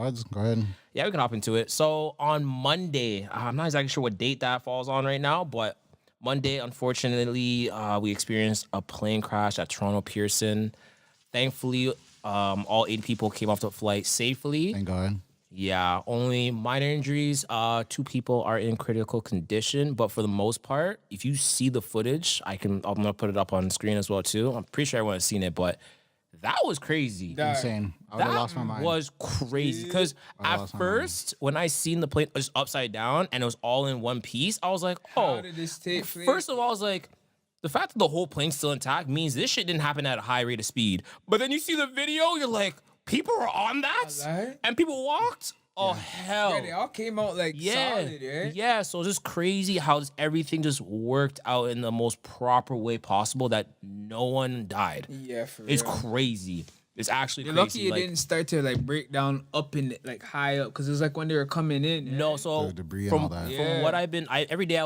Odds, go ahead. Yeah, we can hop into it. So on Monday, I'm not exactly sure what date that falls on right now, but Monday, unfortunately, we experienced a plane crash at Toronto Pearson. Thankfully, all 8 people came off the flight safely. Thank God. Yeah, only minor injuries. 2 people are in critical condition, but for the most part, if you see the footage, I'm gonna put it up on screen as well too. I'm pretty sure everyone has seen it, but that was crazy. Insane. I would have lost my mind. That was crazy because at first, when I seen the plane just upside down and it was all in one piece, I was like, "Oh." How did this take place? First of all, I was like, the fact that the whole plane's still intact means this shit didn't happen at a high rate of speed. But then you see the video, you're like, people were on that, Right? and people walked. Oh hell! Yeah, they all came out like solid, right? Yeah, so it's just crazy how everything just worked out in the most proper way possible that no one died. Yeah, for It's real. crazy. It's actually You're crazy. lucky it like, didn't start to like break down up in like high up because it was like when they were coming in. No, right? so The debris and from, all that. from Yeah. what I've been, every day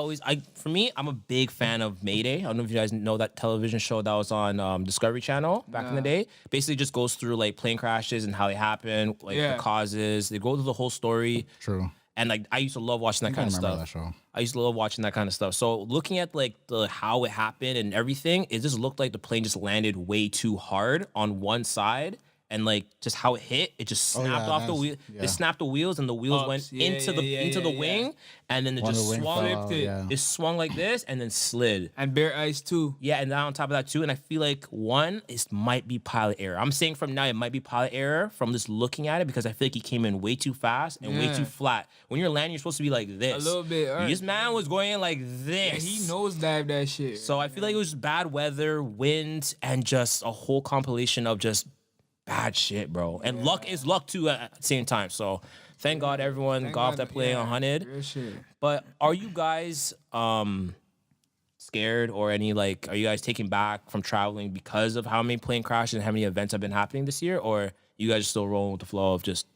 for me, I'm a big fan of Mayday. I don't know if you guys know that television show that was on Discovery Channel back in the day. Basically, just goes through like plane crashes and how they happen, like the causes. They go through the whole story. True. And like I used to love watching that kind of remember stuff. that show. I used to love watching that kind of stuff. So looking at like the how it happened and everything, it just looked like the plane just landed way too hard on one side. And like just how it hit, it just snapped off the wheel. yeah. It snapped the wheels, and the wheels Ups, went yeah, into the wing, and then it One of just the wing swung. fell out, yeah. It swung like this, and then slid. And bare ice too. Yeah, and then on top of that too, and I feel like one is might be pilot error. I'm saying from now it might be pilot error from just looking at it because I feel like he came in way too fast and way Yeah. too flat. When you're landing, you're supposed to be like this. A little bit, alright. This man was going in like Yeah, this. he knows that shit. So I feel like it was bad weather, wind, and just a whole compilation of just bad shit, bro. And luck is luck too at the same time. So thank God everyone got off that plane unhunted. Real shit. But are you guys scared or any like are you guys taken back from traveling because of how many plane crashes and how many events have been happening this year? Or you guys are still rolling with the flow of just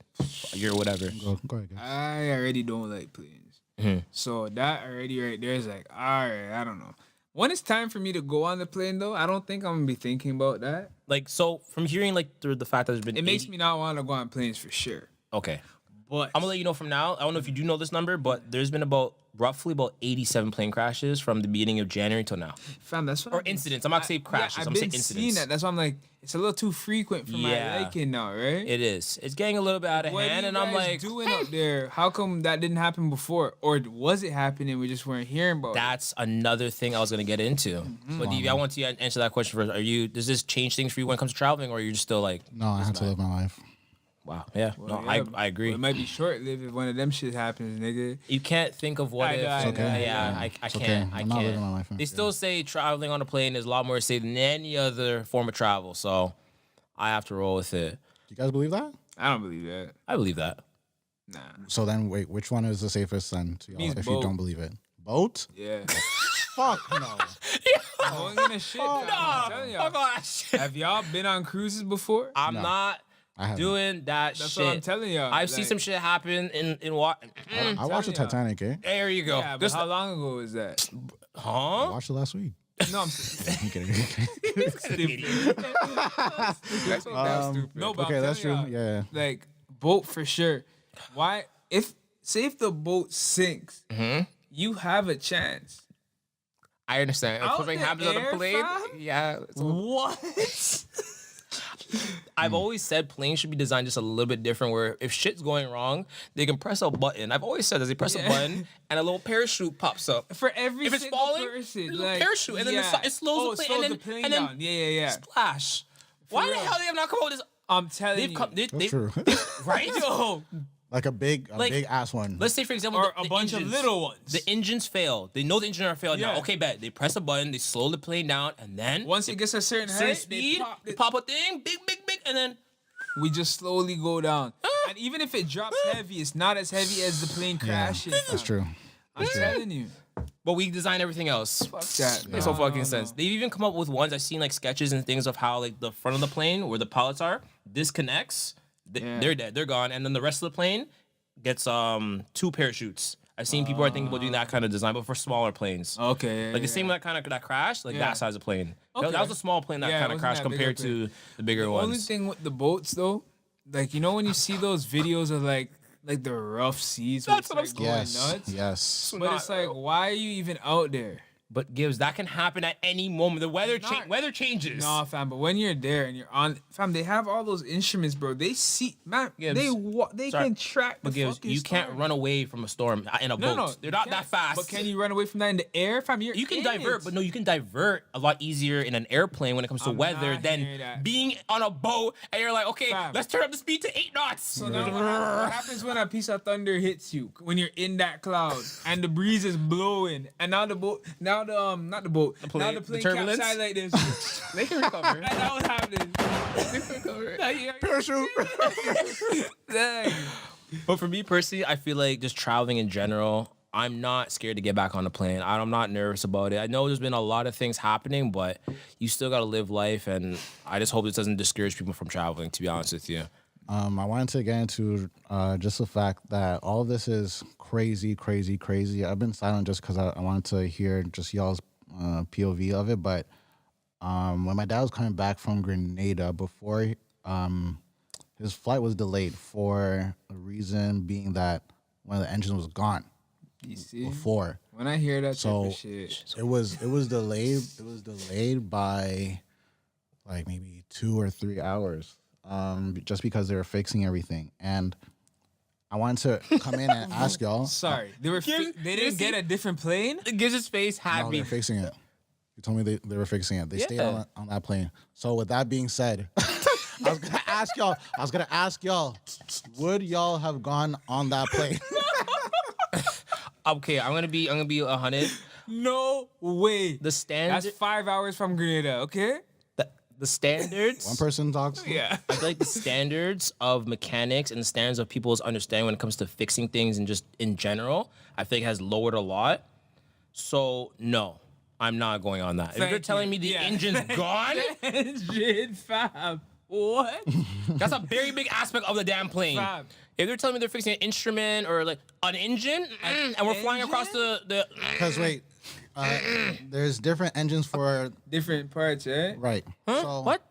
you're whatever? Go ahead, guys. I already don't like planes. So that already right there is like, all right, I don't know. When it's time for me to go on the plane, though, I don't think I'm gonna be thinking about that. Like so from hearing like the fact that there's been It makes me not want to go on planes for sure. okay. But I'm gonna let you know from now. I don't know if you do know this number, but there's been roughly about 87 plane crashes from the beginning of January till now. fam, that's what Or I've been- incidents. I'm not saying crashes. I've I'm been saying seeing incidents. that. That's why I'm like, it's a little too frequent for Yeah. my liking now, right? It is. It's getting a little bit out of What hand, are and you I'm guys like, doing up there? How come that didn't happen before, or was it happening? We just weren't hearing about it. that's another thing I was gonna get into. But I want to answer that question first. Does this change things for you when it comes to traveling, or are you just still like, No, I had to live my life. wow, yeah, Well, no, yeah, I agree. It might be short lived if one of them shit happens, nigga. You can't think of what I if. know, I know, okay. Yeah, I It's okay. can't. I I'm not living can't. my life. They still say traveling on a plane is a lot more safe than any other form of travel, so I have to roll with it. You guys believe that? I don't believe that. I believe that. Nah. So then, wait, which one is the safest then to y'all Means if you boat. don't believe it? Boat? Yeah. Fuck no. Going in the shit. fam, I'm telling y'all. Fuck all that shit. Have y'all been on cruises before? I'm No. not I haven't. doing that That's shit. what I'm telling y'all. I've seen Like, some shit happen in what? I watched the telling y'all. Titanic, eh? There you go. Yeah, but This- how long ago was that? I huh? watched it last week. No, I'm I'm kidding. stupid. That's stupid. No, but okay, I'm that's true. telling y'all, Yeah. Like boat for sure. Why? Say if the boat sinks, you have a chance. I understand. If Out something the happens on a air, plane, fam? yeah. What? I've always said planes should be designed just a little bit different. Where if shit's going wrong, they can press a button. I've always said that they press a Yeah. button and a little parachute pops up. For every If it's single falling, person, there's a like, parachute, and then it slows the plane, and then down. Yeah. splash. Why the real. hell they have not come up with this? I'm telling They've you. come, That's they, true. right? Yo, Like a big ass one. Let's say, for example, or the a bunch engines, of little ones. The engines fail. They know the engine are failed now. Yeah. Okay, bet. They press a button, they slow the plane down, and then Once it gets a certain certain height, speed, they they pop a thing, big, and then we just slowly go down. And even if it drops heavy, it's not as heavy as the plane crashing. That's true. I'm telling you. but we design everything else. Fuck that. Makes no fucking sense. They've even come up with ones I've seen like sketches and things of how like the front of the plane where the pilots are disconnects. Yeah. They're dead. They're gone. And then the rest of the plane gets 2 parachutes. I've seen people are thinking about doing that kind of design, but for smaller planes. Okay. Like the same that kind of that crash, like Yeah. that size of plane. That Okay. was a small plane that Yeah, it kind of wasn't crashed that big compared a plane. to the bigger The ones. only thing with the boats though, like you know when you see those videos of like the rough seas, where That's it's, what I'm like, going Yes. nuts. Yes. But it's like, why are you even out there? But Gibbs, that can happen at any moment. The weather Not- weather changes. Nah, fam. But when you're there and you're on, fam, they have all those instruments, bro. They see, man. Gibbs, They sorry, can track the But Gibbs, fucking you can't storm. run away from a storm in a boat. No, They're you not can't. that fast. But can you run away from that in the air, fam? You can in divert, it. but no, you can divert a lot easier in an airplane when it comes to I'm weather not than hearing that. being on a boat and you're like, okay, Fam. let's turn up the speed to 8 knots. So now what happens when a piece of thunder hits you when you're in that cloud and the breeze is blowing and now the boat, not the boat, now the plane turbulence? capsized like this. They can recover. And that was happening. Parachute. Dang. But for me personally, I feel like just traveling in general, I'm not scared to get back on the plane. I'm not nervous about it. I know there's been a lot of things happening, but you still got to live life. And I just hope this doesn't discourage people from traveling, to be honest with you. I wanted to get into just the fact that all of this is crazy, crazy, crazy. I've been silent just because I wanted to hear just y'all's POV of it. But when my dad was coming back from Grenada, before his flight was delayed for a reason being that one of the engines was gone You see? before. When I hear that type So of shit. it was delayed. It was delayed by like maybe 2 or 3 hours, just because they were fixing everything. And I wanted to come in and ask y'all. Sorry, they were Give- they you didn't see- get a different plane. Gives his face No, happy. they're fixing it. You told me they were fixing it. They stayed Yeah. on that plane. So with that being said, I was gonna ask y'all, would y'all have gone on that plane? Okay, I'm gonna be 100. No way. The standard, That's 5 hours from Grenada. Okay. the standards. One person talks. Yeah. I feel like the standards of mechanics and the standards of people's understanding when it comes to fixing things and just in general, I think has lowered a lot. So no, I'm not going on that. If Thank you're telling you. me the Yeah. engine's gone, Engine, fam. What? that's a very big aspect of the damn plane. Fam. If they're telling me they're fixing an instrument or like an engine, and we're flying across the Because wait, there's different engines for Different parts, eh? right. So what?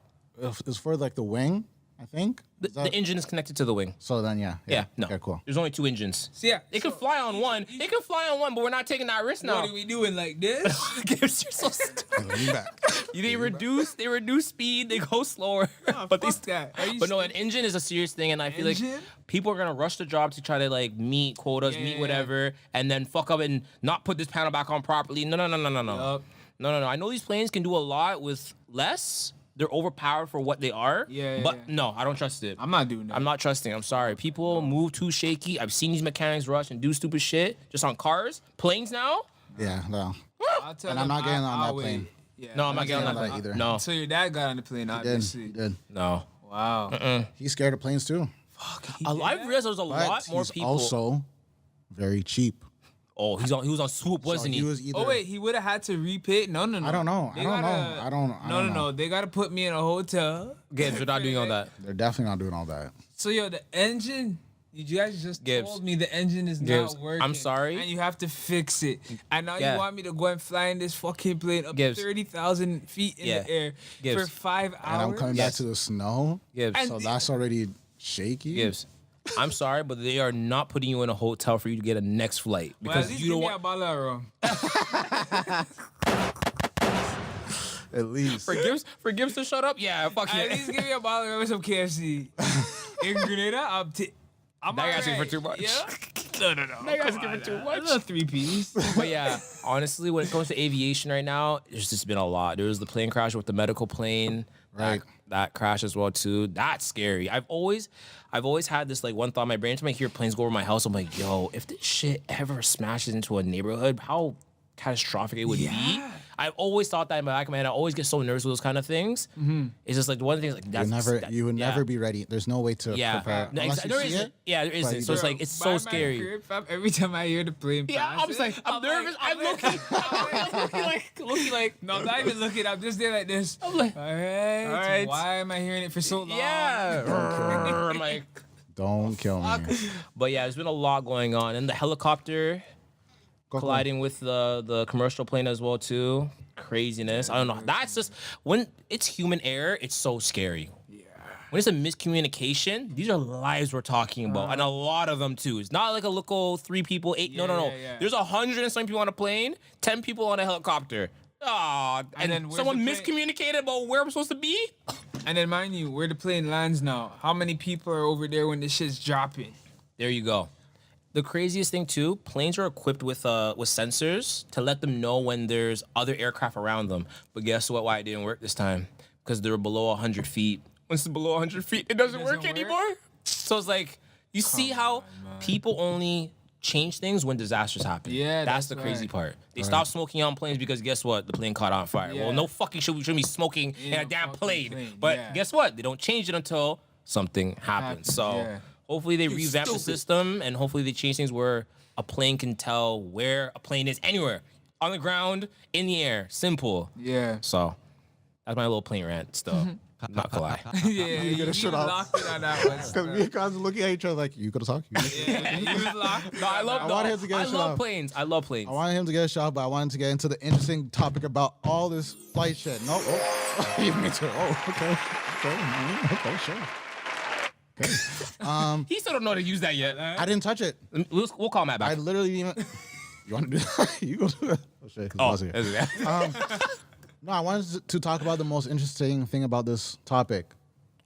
It's for like the wing, I think. The, Is that- the engine is connected to the wing. So then Yeah, no. Okay, cool. There's only 2 engines. So yeah. They can fly on one. They can fly on one, but we're not taking that risk now. What are we doing like this? Gibbs, you're so stupid. Lean back. They reduce speed, they go slower. but Fuck that. Are you But no, an engine is a serious thing, and I feel like Engine? people are gonna rush the job to try to like meet quotas, Yeah, meet yeah, whatever, and then fuck up and not put this panel back on properly. No. Yup. No. I know these planes can do a lot with less. They're overpowered for what they are. Yeah, But yeah. no, I don't trust it. I'm not doing that. I'm not trusting. I'm sorry. People move too shaky. I've seen these mechanics rush and do stupid shit just on cars, planes now. Yeah, no. I'll tell And I'm them not getting on I'll that wait. plane. Yeah. No, I'm not getting on getting that on that either. No, So your dad got on the plane, Did, obviously. did. no. Wow. He's scared of planes too. I've realized there's a But lot more he's people. also very cheap. Oh, he was on swoop, wasn't So he? was either, Oh wait, he would have had to repay. No. I don't know. They I don't know. gotta- I don't No. know. They gotta put me in a hotel. Gibbs, we're not doing all that. They're definitely not doing all that. So yo, the engine. You guys just Gibbs. told me the engine is Gibbs, not working. I'm sorry. And you have to fix it. And now Yeah. you want me to go and fly in this fucking plane up Gibbs. 30,000 feet in Yeah. the air Gibbs. for 5 hours. And I'm coming back Yes. to the snow. Gibbs. So that's already shaky. Gibbs. I'm sorry, but they are not putting you in a hotel for you to get a next flight Well, because at least you don't give me a want. bottle of rum. At least. For Gibbs to shut up. Yeah, fuck At yeah. least give me a bottle of rum and some KFC. In Grenada, I'm Now you're asking for alright. too much. Yeah? No. Now you're asking for too much. A little 3-piece. But yeah, honestly, when it comes to aviation right now, there's just been a lot. There was the plane crash with the medical plane. Right. That crash as well too. That's scary. I've always had this like one thought in my brain. Every time I hear planes go over my house, I'm like, yo, if this shit ever smashes into a neighborhood, how catastrophic it would be. I've always thought that in my back of my head. I always get so nervous with those kind of things. It's just like the one thing is like that's You would yeah. never be ready. There's no way to prepare. No, Unless exactly. you There see isn't. it. Yeah, there isn't. you So it's don't. like it's By so my scary. crib, fam, every time I hear the plane Yeah, pass I'm just like, I'm nervous. I'm looking like. No, I'm not even looking. I'm just there like this. I'm like, All right. Why am I hearing it for so long? yeah. I'm like, Don't kill me. but yeah, there's been a lot going on, and the helicopter Go, colliding with the commercial plane as well too. Craziness. I don't know. That's just when it's human error. It's so scary. Yeah. when it's a miscommunication, these are lives we're talking about, and a lot of them too. It's not like a local 3 people, 8. No. Yeah. There's 100 and some people on a plane, 10 people on a helicopter. Ah, and then then where's someone the plane? miscommunicated about where I'm supposed to be. And then mind you, where the plane lands now. How many people are over there when the shit's dropping? There you go. The craziest thing too, planes are equipped with sensors to let them know when there's other aircraft around them. But guess what? Why it didn't work this time? Because they were below 100 feet. Once it's below 100 feet, it doesn't work anymore. So it's like, you see how people only change things when disasters happen. Yeah, that's the that's crazy right. part. They stop smoking on planes because guess what? The plane caught on fire. Yeah. Well, no fucking shouldn't be smoking in a a damn fucking plane. plane, But yeah. guess what? They don't change it until something happens. So yeah. hopefully they revamp the system and hopefully they change things where a plane can tell where a plane is anywhere. On the ground, in the air. Simple. Yeah. So that's my little plane rant still. Not gonna lie. Yeah, you shut up. locked it on that one. Because me and Kaz looking at each other like, you gonna talk? Yeah, you was locked. No, I love. I wanted him to get I a shut love off. planes. I love planes. I wanted him to get a shot, but I wanted to get into the interesting topic about all this flight shit. No, you me too. Oh, okay, sure. Okay. He still don't know how to use that yet. I didn't touch it. We'll call Matt I back. literally didn't even. You want to do that? You go do it. Oh shit. Oh, Pause here. No, I wanted to talk about the most interesting thing about this topic.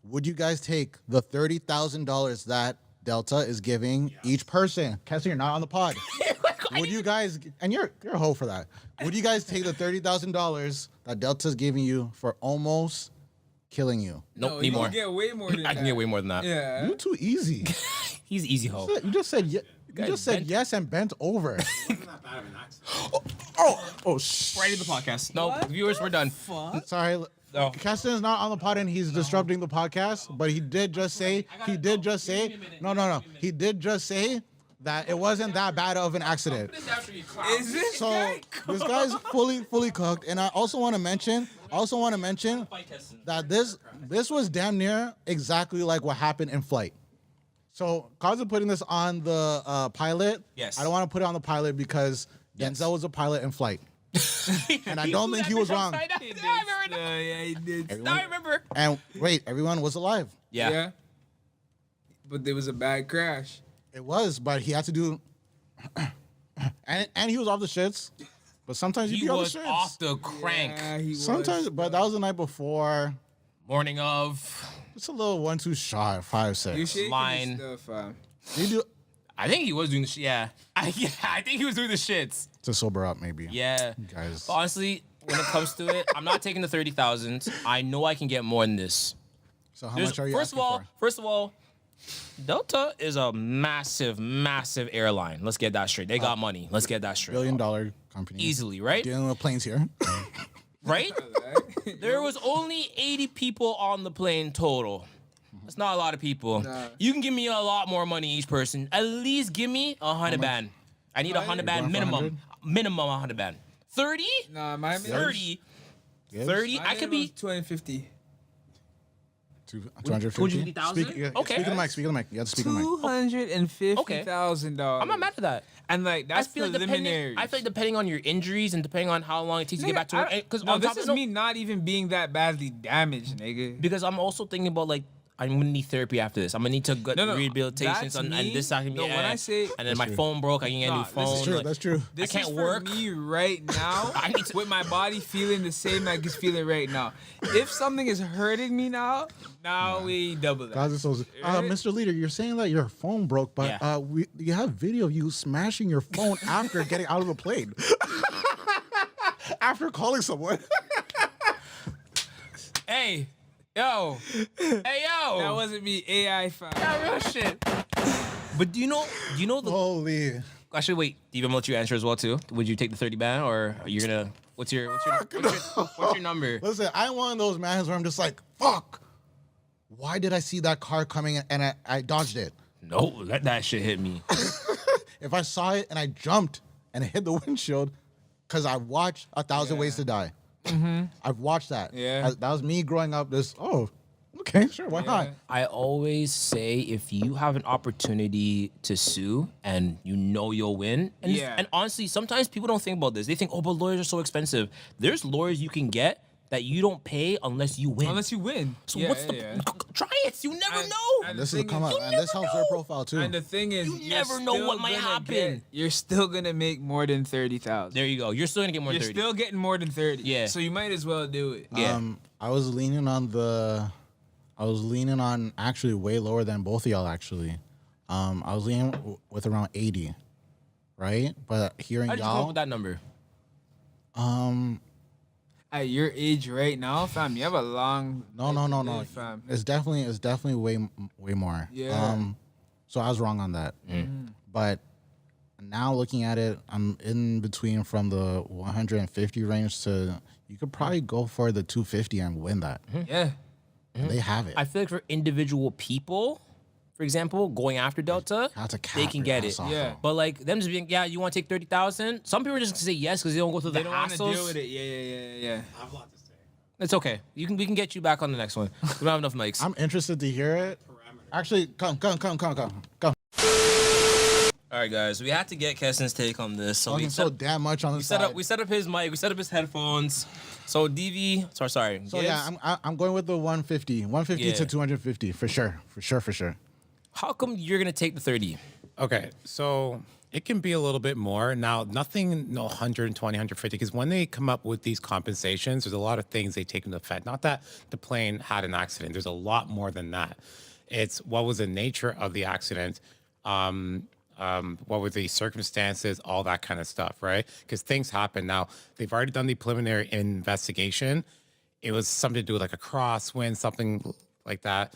Would you guys take the $30,000 that Delta is giving each person? Kessler, you're not on the pod. Would you guys, and you're a hoe for that. Would you guys take the $30,000 that Delta's giving you for almost killing you? Nope, No, need you more. can get way more than I can get way more than that. Yeah. You're too easy. He's easy hoe. You just said guys bent- yes and bent over. Wasn't that bad of an accent. Oh shit. Right in the podcast. No, viewers, we're done. Sorry. No. Keston's not on the pod and he's disrupting the podcast, but he did just say He did just say that it wasn't that bad of an accident. Is this So guy? this guy's fully cooked, and I also want to mention that this was damn near exactly like what happened in flight. So cause of putting this on the pilot. Yes. I don't want to put it on the pilot because Denzel was a pilot in flight, and I don't think he was wrong. I remember. Yeah, he did. I remember. And wait, everyone was alive. Yeah. But there was a bad crash. It was, but he had to do, and he was off the shits. But sometimes you He be off was the shits. off the crank. Yeah, he Sometimes, was. but that was the night before. Morning of. It's a little 1-2 shot, 5-6. You shaking Line. his stuff, You do I think he was doing the shit. Yeah. I think he was doing the shits. to sober up, maybe. Yeah. Guys. But honestly, when it comes to it, I'm not taking the 30,000. I know I can get more than this. So how There's- much are you first of asking all, for? first of all, Delta is a massive airline. Let's get that straight. They got money. Let's get that straight. $1 billion company. Easily, right? Dealing with planes here. Right? right? There was only 80 people on the plane total. That's not a lot of people. Nah. You can give me a lot more money each person. At least give me 100 band. I need 100 band Going for minimum. 100? Minimum 100 band. 30? Nah, my man. 30. Yes. 30. My I could man be. was 250. 250. 250,000? Speak, Okay. Speak of the mic. Speak of the mic. You have to speak of the mic. $250,000. I'm not mad at that. And like that's I feel like preliminary. depending on your injuries and depending on how long it takes to get back to work. Because no, this is me not even being that badly damaged, nigga. Because I'm also thinking about like I'm gonna need therapy after this. I'm gonna need to get No, rehabilitation that's and me. this I can No, be. when I say- and then my true. phone broke, I can get a new Nah, phone. this is True, like- that's true. This can't is work. for me right now. I need to- with my body feeling the same like it's feeling right now. If something is hurting me now we double that. Guys, so, Right? Mr. Leader, you're saying that your phone broke, but Yeah. you have video of you smashing your phone after getting out of the plane. After calling someone. Hey, yo, hey, yo. That wasn't me. AI found. That real shit. But do you know the? Holy. Actually, wait. Do you even let you answer as well too? Would you take the 30 band or are you gonna? What's your number? Listen, I'm one of those mans where I'm just like, fuck. Why did I see that car coming and I dodged it? No, let that shit hit me. If I saw it and I jumped and it hit the windshield, because I watched 1,000 Ways to Die. I've watched that. Yeah. That was me growing up. Okay, sure, why not? I always say if you have an opportunity to sue and you know you'll win, and honestly, sometimes people don't think about this. They think, oh, but lawyers are so expensive. There's lawyers you can get that you don't pay unless you win. Unless you win. So Yeah, what's yeah, the yeah. try it? You never And- know. and This the is a thing come up, is- and this helps their profile too. And the thing is, You you're never know still what might gonna happen. You're still gonna make more than 30,000. There you go. You're still gonna get more You're than 30. still getting more than 30. Yeah. So you might as well do it. Yeah. I was leaning on actually way lower than both of y'all actually. I was leaning with around 80, right? But hearing How did you come up y'all, with that number? At your age right now, fam, you have a long. no, life no, to no, no. live, fam. It's definitely way more. Yeah. So I was wrong on that. But now looking at it, I'm in between from the 150 range to you could probably go for the 250 and win that. Yeah. They have it. I feel like for individual people, for example, going after Delta, Have to they cap can your get ass it. off, Yeah. though. But like them just being, yeah, you want to take 30,000? Some people are just gonna say yes because they don't go through They the don't want to hassles. deal with it. Yeah. I have a lot to say. It's okay. We can get you back on the next one. We don't have enough mics. I'm interested to hear it. Actually, come. All right, guys. We had to get Keston's take on this. So we Talking so damn much on the side. we set up his mic. We set up his headphones. So DV, sorry. So Gibbs, yeah, I'm going with the 150 Yeah. to 250 for sure. how come you're gonna take the 30? Okay, so it can be a little bit more. Now, nothing, no 120, 150, because when they come up with these compensations, there's a lot of things they take into effect. Not that the plane had an accident. There's a lot more than that. It's what was the nature of the accident, what were the circumstances, all that kind of stuff, right? Because things happen. Now, they've already done the preliminary investigation. It was something to do with like a crosswind, something like that.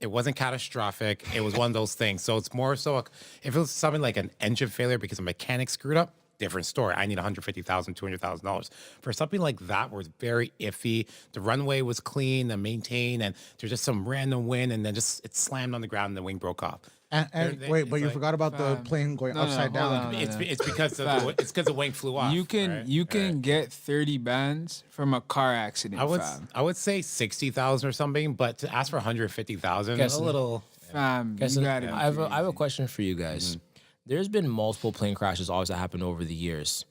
It wasn't catastrophic. It was one of those things. So it's more so if it was something like an engine failure because a mechanic screwed up, different story. I need $150,000, $200,000. For something like that where it's very iffy, the runway was clean and maintained, and there's just some random wind, and then just it slammed on the ground and the wing broke off. And wait, but It's you like, forgot about the plane going upside down. It's because the wing flew off. You can right? get 30 bands from a car accident. I would say 60,000 or something, but to ask for 150,000, a little. Fam, you Keston, gotta be I have a crazy. question for you guys. There's been multiple plane crashes always that happened over the years.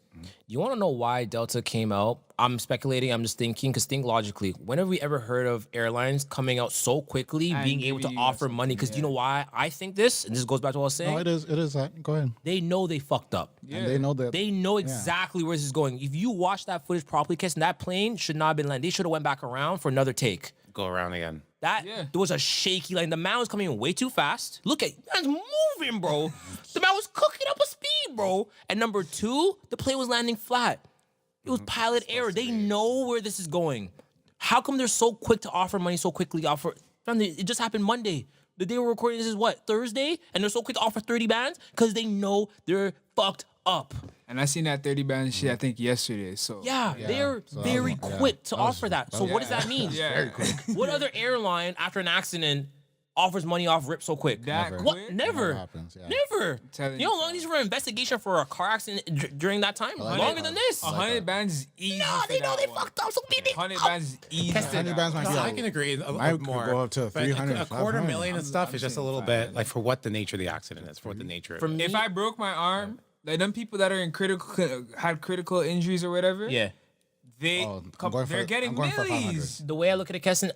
You want to know why Delta came out? I'm speculating. I'm just thinking because think logically. When have we ever heard of airlines coming out so quickly, And being able to giving you offer something, money? Because you know why I think this, and this goes back to what I was saying. No, it is that. Go ahead. They know they fucked up. And they know that. They know exactly where this is going. If you watch that footage properly, Keston, that plane should not have been landed. They should have went back around for another take. Go around again. That there was a shaky line. The man was coming in way too fast. Look at man's moving, bro. The man was cooking up a speed, bro. And number two, the plane was landing flat. It was pilot error. They know where this is going. How come they're so quick to offer money so quickly? It just happened Monday. The day we're recording this is what, Thursday? And they're so quick to offer 30 bands because they know they're fucked up. And I seen that 30 band shit, I think, yesterday. So Yeah, they're so very that was- quick to offer that. So what does Yeah. that mean? Yeah. What other airline after an accident offers money off rip so quick? That Never. What? quick? Never. Never happens, yeah. Never. Telling You know you, how long these were an investigation for a car accident during that time? Longer than this. 100 bands is easy. No, for they know that they one. fucked up. So they 100 bands is easy. for 100 that bands one. might No, be I can agree a Mine lot could more. go up to But 300, a quarter 500. million and stuff I'm is just a saying little bit like for what the nature of the accident is, for what the nature of For it. me, If I broke my arm, like them people that are in had critical injuries or whatever, yeah. they I'm going they're for- getting I'm going for 500. millies. The way I look at it, Keston,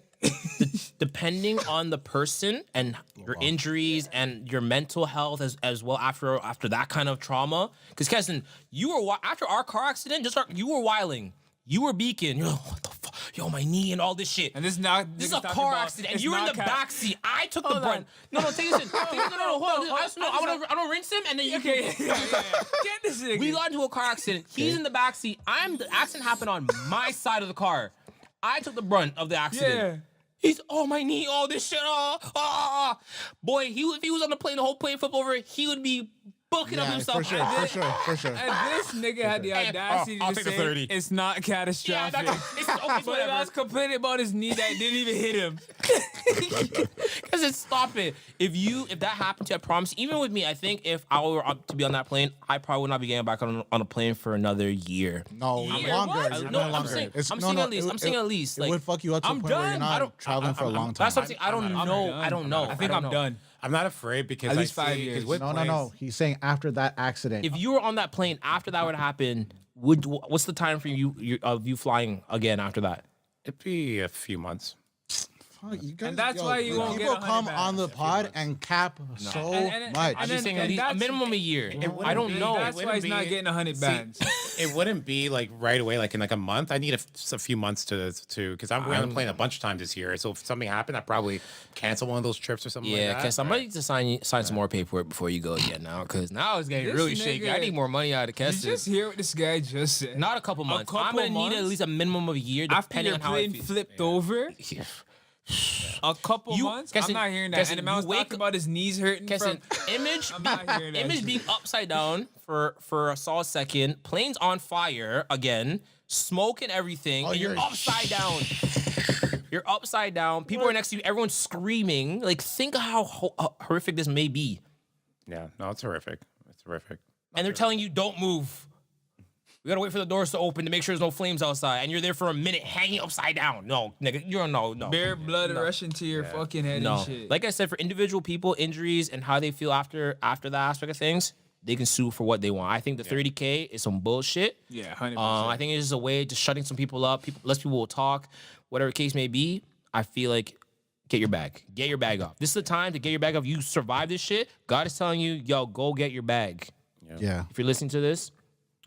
depending on the person and your injuries and your mental health as well after that kind of trauma. Because Keston, you were after our car accident, you were wiling, you were beaking. You're like, what the fuck, yo, my knee and all this shit. And this is not. This is niggas a talking car about- accident, and it's you were in not the cat- back seat. I took the brunt. No, take this in. No, hold on. I don't rinse him, and then you Okay, can. yeah. Get this nigga. We got into a car accident. He's in the back seat. The accident happened on my side of the car. I took the brunt of the accident. Yeah. He's my knee, all this shit. Boy, if he was on the plane, the whole plane flip over, he would be booking up Yeah, himself. for sure. And this nigga had the audacity I'll to take the say 30. it's not Yeah, catastrophic. it's okay, But I whatever. was complaining about his knee that didn't even hit him. Because stop it. If that happened to you, I promise. Even with me, I think if I were up to be on that plane, I probably would not be getting back on a plane for another year. No, Year? longer. What? You're No, no I'm longer. saying- It's- I'm no, saying no, at least. it- I'm saying it- at least, It like, would fuck you up to I'm the point where you're done. not traveling for a long time. That's what I'm saying. I don't know. I don't know. I think don't I'm know. done. I'm not afraid because At I least 5 see- 'cause years. with No. planes- He's saying after that accident. If you were on that plane after that would happen, what's the time for you of you flying again after that? It'd be a few months. Fuck, you guys, And that's why you won't get people 100 come bags on the a few pod and cap so much. I'm just saying and at least a that's- minimum a year. I don't know. That's why he's not getting 100 bands. It wouldn't be like right away, like in like a month. I need a few months to because I'm on the plane a bunch of times this year. So if something happened, I'd probably cancel one of those trips or something Yeah, like that. because I'm ready to sign some more paperwork before you go again now. Because now it's getting This really shaky. I nigga- need more money out of Did you Keston. just hear what this guy just said? Not a couple months. I'm couple gonna need at months? least a minimum of a year, After depending your on how I plane feel. flipped over, a couple You- months. Keston, I'm not hearing that. Keston, And the man was you wake talking up- about his knees hurting. Keston, From, image, I'm not hearing that image shit. being upside down for a solid second, planes on fire again, smoke and everything, and you're you're- upside down. You're upside down. People are next to you. Everyone's screaming. Like, think of how horrific this may be. Yeah, no, it's horrific. It's horrific. And they're telling you, don't move. We gotta wait for the doors to open to make sure there's no flames outside. And you're there for a minute hanging upside down. No, nigga, you're no. bare blood rushing to your fucking head No. and shit. Like I said, for individual people, injuries and how they feel after that aspect of things, they can sue for what they want. I think the 30K is some bullshit. yeah, 100%. I think it's just a way of just shutting some people up. Less people will talk, whatever the case may be. I feel like get your bag. Get your bag off. This is the time to get your bag off. You survive this shit. God is telling you, yo, go get your bag. Yeah. If you're listening to this,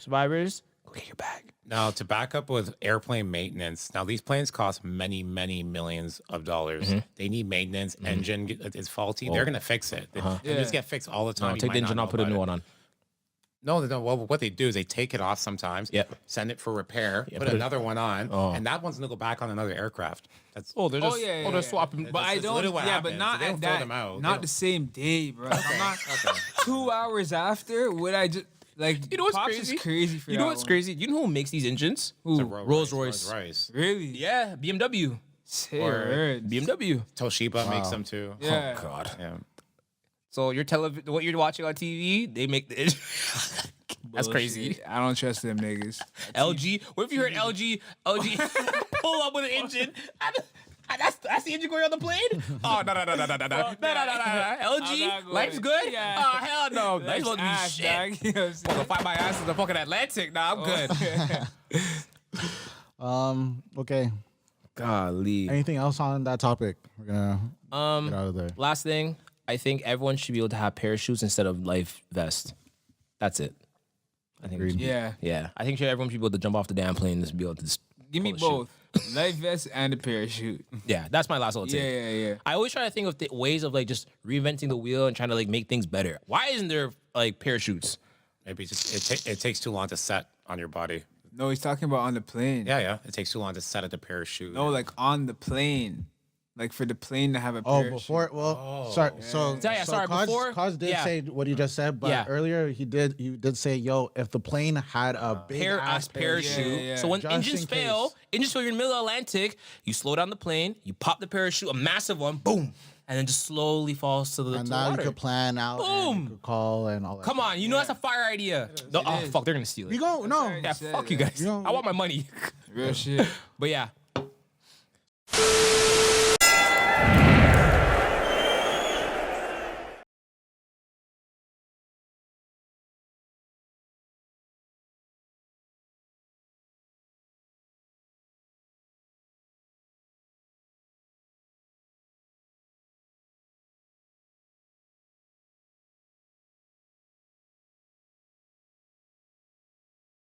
survivors, go get your bag. Now, to back up with airplane maintenance, now these planes cost many, many millions of dollars. They need maintenance. Engine is faulty. They're going to fix it. They just get fixed all the time. You Take might the not engine know out, put a about new it. one on. No, they don't. Well, what they do is they take it off sometimes, send it for repair, put another one on, and that one's going to go back on another aircraft. That's They're just, they're swapping. But I that's don't. literally what Yeah, but happens. not They don't at throw that. them out. They Not don't- the same day, bro. I'm not. 2 hours after, would I just like? You know what's Pops crazy? Is crazy for You know that what's one. crazy? You know who makes these engines? It's a Rolls Royce. Royce. Really? Yeah, BMW. Say Or- words. BMW. Toshiba makes them too. Yeah. Oh God. Yeah. So your what you're watching on TV, they make the engine. That's crazy. Bullshit. I don't trust them niggas. LG. What if you heard LG pull up with an engine? That's the engine going on the plane? Oh no. LG, not going. life's good? Yeah. Oh hell no. Life's Life's supposed to be ass, shit. dog. You know what I'm saying? I'll fight my ass in the fucking Atlantic. Nah, I'm good. Okay. Golly. Anything else on that topic? We're gonna get out of there. Last thing, I think everyone should be able to have parachutes instead of life vest. That's it. I think. Yeah. I think everyone should be able to jump off the damn plane and just be able to just Give me pull the both. Life vest and a parachute. Yeah, that's my last little take. Yeah. I always try to think of ways of like just reinventing the wheel and trying to like make things better. Why isn't there like parachutes? Maybe it takes too long to set on your body. No, he's talking about on the plane. Yeah. It takes too long to set at the parachute. No, like on the plane. Like for the plane to have a Oh, parachute. before sorry. So Yeah, sorry, before- Cause did yeah. say what he just said, but Yeah. earlier he did say, yo, if the plane had a big ass parachute. Yeah. So when Just engines in fail, case. you're in the middle of the Atlantic, you slow down the plane, you pop the parachute, a massive one, boom, and then just slowly falls to the, and to now the you water. could plan out and Boom. you could call and all that. Come on, you know that's a fire idea. No, oh fuck, they're gonna steal it. You go no. right. Yeah, said fuck you that. guys. You know- I want my money. Real shit. But yeah.